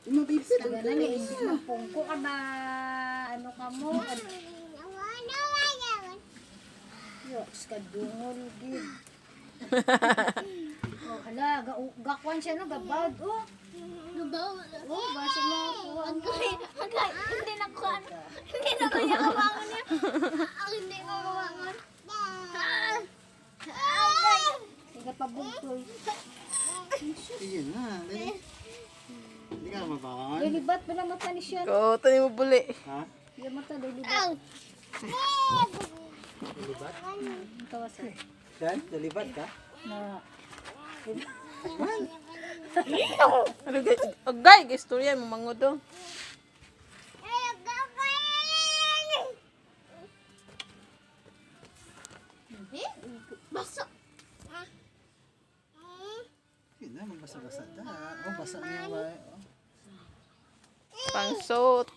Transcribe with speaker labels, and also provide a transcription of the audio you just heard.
Speaker 1: Mabibit.
Speaker 2: Taga na niya, hindi mapungko ka ba? Ano ka mo? Yoks ka dungol, gid. Oh, hala, gakwan siya no, gabad. Oh, oh, basi mo kuha mo.
Speaker 3: Hindi na ko ano. Hindi na ko niya kawangan niya. Hindi ko kawangan.
Speaker 2: Sige pa bugtoy.
Speaker 1: Sige na. Dali. Hindi ka mabakangan.
Speaker 2: Lilibat pa na mata ni siya.
Speaker 4: Ko, tani mo buli.
Speaker 1: Ha?
Speaker 2: Yung mata, lilibat.
Speaker 1: Dalibat?
Speaker 2: Tawa sa.
Speaker 1: Yan? Dalibat ka?
Speaker 2: Na.
Speaker 4: Ano guys? Agay, istorya mo mangod do.
Speaker 3: Basa.
Speaker 1: Sige na, magbasa-basa na. Oh, basa niya ba? Oh.
Speaker 4: Pangsot.